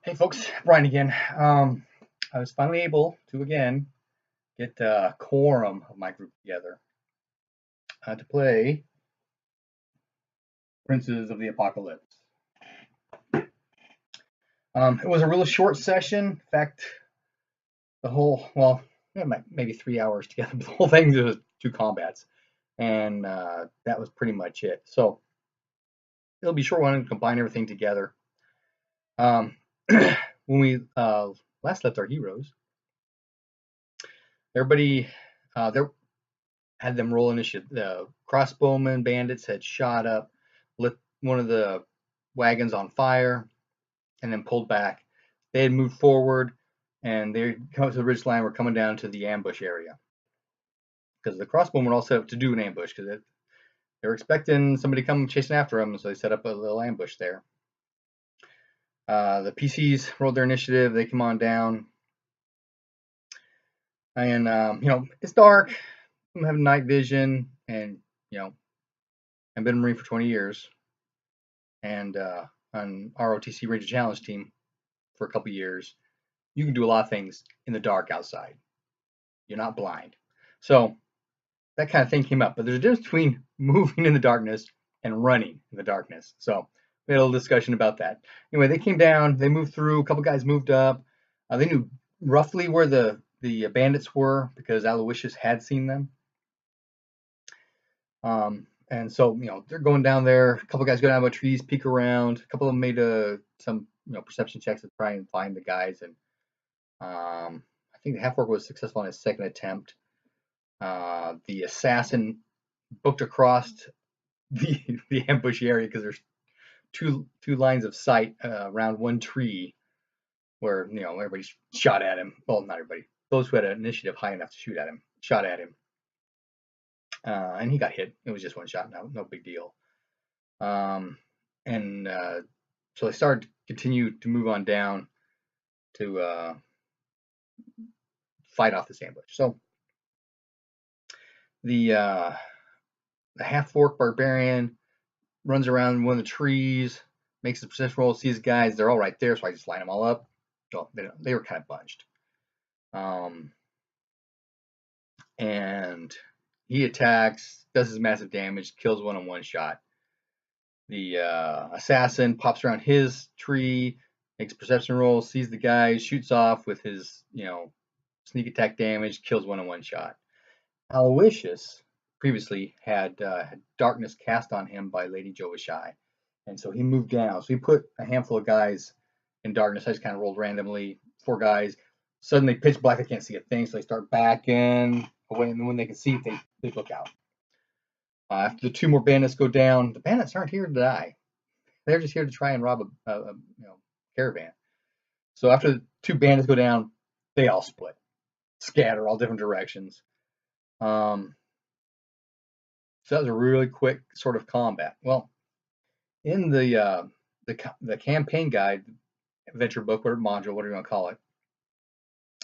Hey folks, Brian again. I was finally able to again get a quorum of my group together to play Princes of the Apocalypse. It was a really short session. In fact, the whole, well, maybe 3 hours together, but the whole thing was 2 combats, and that was pretty much it. So it'll be a short one and combine everything together. When we last left our heroes, everybody there had them roll initiative. The crossbowmen bandits had shot up, lit one of the wagons on fire, and then pulled back. They had moved forward, and they come up to the ridge line. Were coming down to the ambush area because the crossbowmen were all set up to do an ambush because they were expecting somebody to come chasing after them, so they set up a little ambush there. The PCs rolled their initiative. They come on down, and it's dark. I'm having night vision, and I've been a Marine for 20 years, and on ROTC Ranger Challenge team for a couple years. You can do a lot of things in the dark outside. You're not blind. So that kind of thing came up. But there's a difference between moving in the darkness and running in the darkness. So we had a little discussion about that. Anyway, they came down. They moved through. A couple guys moved up. They knew roughly where the bandits were because Aloysius had seen them. And so, they're going down there. A couple guys go down by trees, peek around. A couple of them made some, perception checks to try and find the guys. And I think the half-orc was successful on his second attempt. The assassin booked across the ambush area because there's two lines of sight around one tree where, everybody shot at him. Well, not everybody. Those who had an initiative high enough to shoot at him shot at him. And he got hit. It was just one shot, no big deal. So they started to continue to move on down to fight off this ambush. So the half-orc barbarian runs around one of the trees, makes a perception roll, sees guys. They're all right there, so I just line them all up. Well, they were kind of bunched. And he attacks, does his massive damage, kills one in one shot. The assassin pops around his tree, makes a perception roll, sees the guy, shoots off with his, sneak attack damage, kills one in one shot. Aloysius previously had darkness cast on him by Lady Jovashai, and so he moved down. So he put a handful of guys in darkness. I just kind of rolled randomly, 4 guys. Suddenly pitch black, they can't see a thing, so they start backing away, and when they can see, they look out. After the 2 more bandits go down, the bandits aren't here to die. They're just here to try and rob a caravan. So after the 2 bandits go down, they all split, scatter all different directions. So that was a really quick sort of combat. Well, in the campaign guide, adventure book, or module, whatever you want to call it,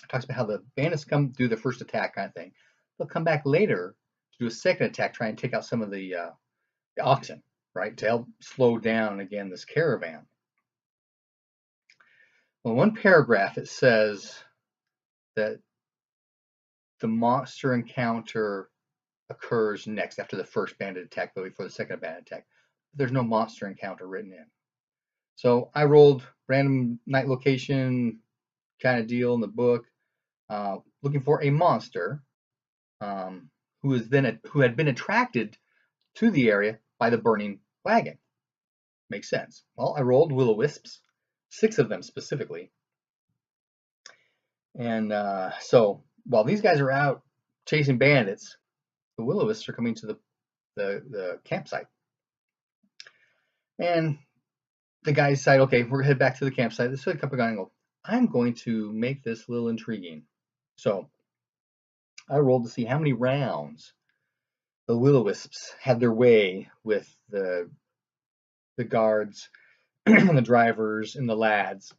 talks about how the bandits come do the first attack kind of thing. They'll come back later to do a second attack, try and take out some of the oxen, right, to help slow down again this caravan. Well, one paragraph it says that the monster encounter occurs next after the first bandit attack, but before the second bandit attack. There's no monster encounter written in. So I rolled random night location kind of deal in the book, looking for a monster who had been attracted to the area by the burning wagon. Makes sense. Well, I rolled will-o-wisps, 6 of them specifically. And so while these guys are out chasing bandits, the will-o-wisps are coming to the campsite. And the guys decide, okay, we're gonna head back to the campsite. This is a couple guys and go, I'm going to make this a little intriguing. So I rolled to see how many rounds the will-o-wisps had their way with the guards and the drivers and the lads.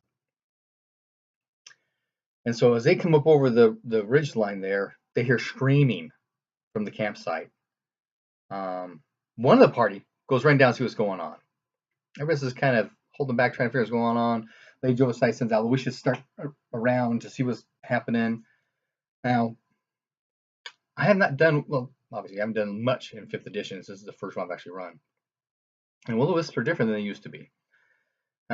And so as they come up over the ridge line there, they hear screaming from the campsite. One of the party goes running down to see what's going on. Everybody's just kind of holding back, trying to figure out what's going on. Lady Jovashai sends Aloysius start around to see what's happening. Now, I have not done, well, obviously, I haven't done much in 5th edition. This is the first one I've actually run. And will-o-wisps are different than they used to be.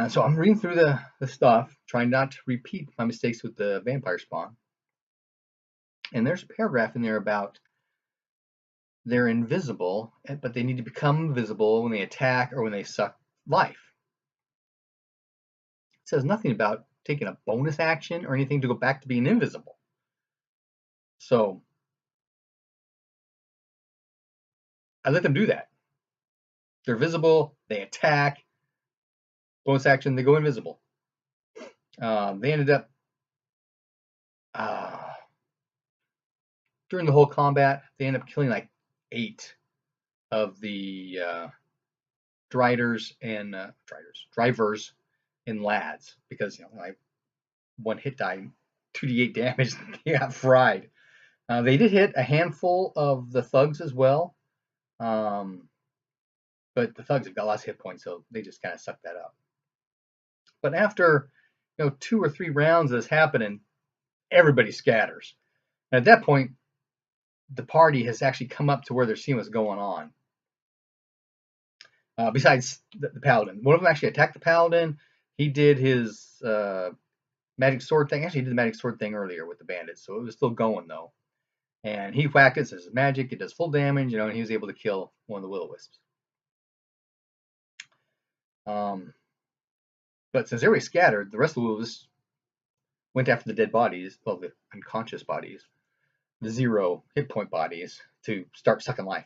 So I'm reading through the stuff, trying not to repeat my mistakes with the vampire spawn. And there's a paragraph in there about they're invisible, but they need to become visible when they attack or when they suck life. It says nothing about taking a bonus action or anything to go back to being invisible. So I let them do that. They're visible, they attack, bonus action, they go invisible. They ended up, during the whole combat, they ended up killing like 8 of the drivers and lads, because like 1 hit die, 2d8 damage, they got fried. They did hit a handful of the thugs as well, but the thugs have got lots of hit points, so they just kind of sucked that up. But after 2 or 3 rounds of this happening, everybody scatters. And at that point, the party has actually come up to where they're seeing what's going on. Besides the paladin, one of them actually attacked the paladin. He did his magic sword thing. Actually, he did the magic sword thing earlier with the bandits, so it was still going though. And he whacked it. So it's magic. It does full damage, and he was able to kill one of the will-o-wisps. But since everybody scattered, the rest of the will-o-wisps went after the dead bodies, well, the unconscious bodies, the 0 hit point bodies, to start sucking life.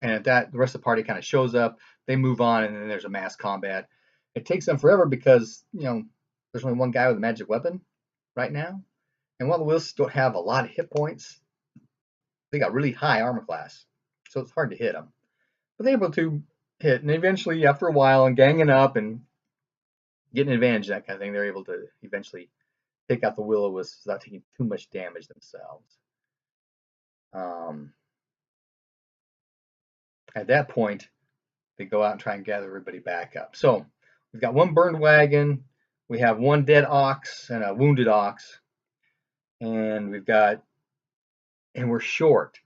And at that, the rest of the party kind of shows up. They move on, and then there's a mass combat. It takes them forever because there's only one guy with a magic weapon right now, and while the will-o-wisps don't have a lot of hit points, they got really high armor class, so it's hard to hit them. But they're able to hit, and eventually, after a while, and ganging up and getting advantage, that kind of thing, they're able to eventually take out the will-o-wisps without taking too much damage themselves. At that point, they go out and try and gather everybody back up. So we've got 1 burned wagon, we have 1 dead ox and a wounded ox, and we're short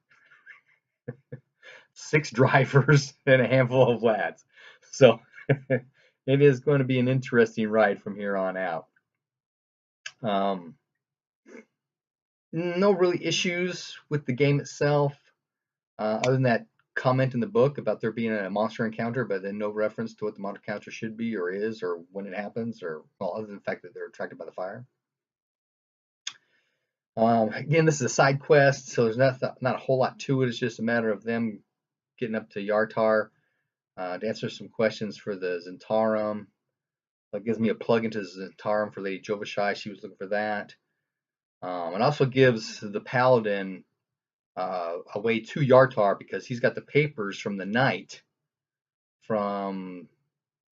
6 drivers and a handful of lads. So it is going to be an interesting ride from here on out. No really issues with the game itself, other than that comment in the book about there being a monster encounter, but then no reference to what the monster encounter should be or is or when it happens, or other than the fact that they're attracted by the fire. Again, this is a side quest, so there's not a whole lot to it. It's just a matter of them getting up to Yartar to answer some questions for the Zentarum. That gives me a plug into Zentarum for Lady Jovashai. She was looking for that. It also gives the paladin a way to Yartar because he's got the papers from the knight from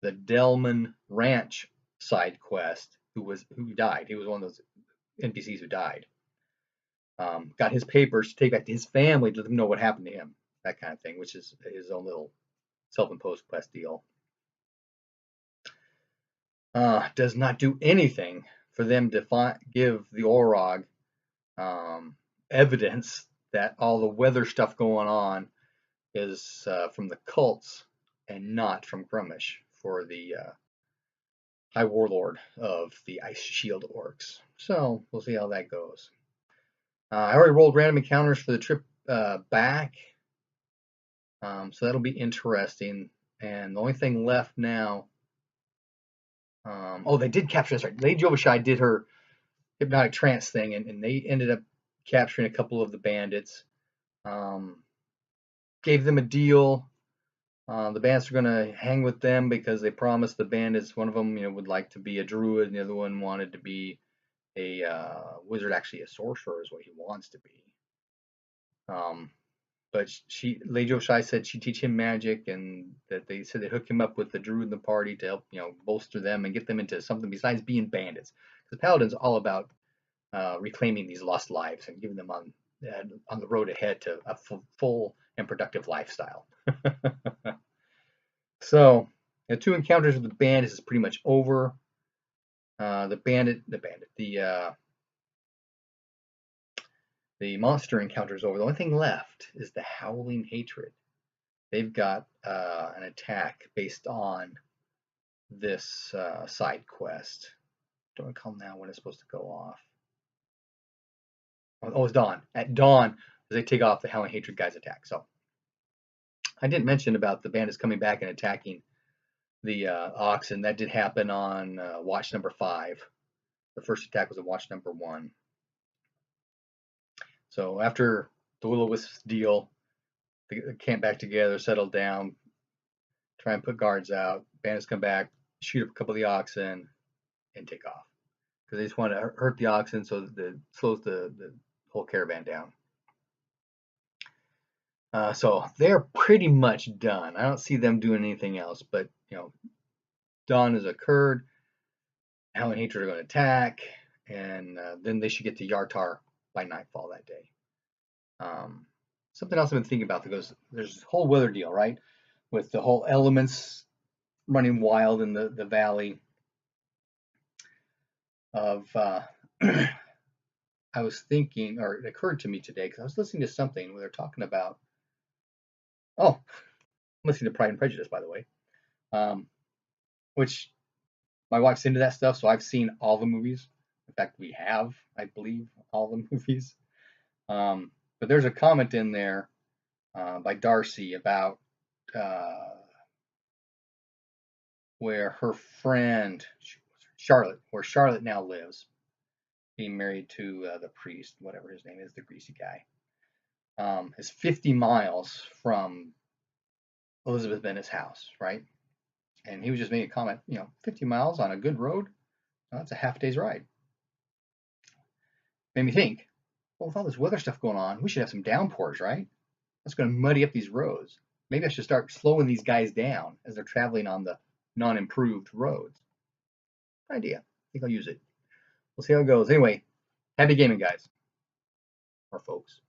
the Delman Ranch side quest who died. He was one of those NPCs who died. Got his papers to take back to his family to let them know what happened to him, that kind of thing, which is his own little self-imposed quest deal. Does not do anything for them to give the Orog evidence that all the weather stuff going on is from the cults and not from Grumish for the High Warlord of the Ice Shield Orcs. So we'll see how that goes. I already rolled random encounters for the trip back, so that'll be interesting. And the only thing left now, they did capture, that's right, Lady Jovashai did her hypnotic trance thing, and they ended up capturing a couple of the bandits. Gave them a deal. The bandits are going to hang with them because they promised the bandits, one of them would like to be a druid, and the other one wanted to be a wizard, actually a sorcerer is what he wants to be. But Lady Jovashai said she'd teach him magic, and that they said they'd hook him up with the druid in the party to help bolster them and get them into something besides being bandits. Because Paladin's all about reclaiming these lost lives and giving them on the road ahead to a full and productive lifestyle. So, the 2 encounters with the bandits is pretty much over. The monster encounter is over. The only thing left is the Howling Hatred. They've got an attack based on this side quest. Don't recall now when it's supposed to go off. Oh, it's dawn. At dawn, they take off the Howling Hatred guy's attack. So I didn't mention about the bandits coming back and attacking the oxen. That did happen on watch number 5. The first attack was on watch number 1. So after the will-o-wisp deal, they camp back together, settle down, try and put guards out. Bandits come back, shoot up a couple of the oxen, and take off. Because they just want to hurt the oxen so that it slows the whole caravan down. So they're pretty much done. I don't see them doing anything else. But, dawn has occurred. Howling Hatred are going to attack. And then they should get to Yartar by nightfall that day. Something else I've been thinking about, because there's this whole weather deal, right? With the whole elements running wild in the valley of I was thinking, or it occurred to me today, because I was listening to something where they're talking about, I'm listening to Pride and Prejudice, by the way, which my wife's into that stuff, so I've seen all the movies. In fact, we have, I believe, all the movies. But there's a comment in there by Darcy about where her friend Charlotte, where Charlotte now lives, being married to the priest, whatever his name is, the greasy guy, is 50 miles from Elizabeth Bennet's house, right? And he was just making a comment, 50 miles on a good road, that's a half day's ride. Made me think, well, with all this weather stuff going on, we should have some downpours, right? That's going to muddy up these roads. Maybe I should start slowing these guys down as they're traveling on the non-improved roads. Idea. I think I'll use it. We'll see how it goes. Anyway, happy gaming, guys. Or folks.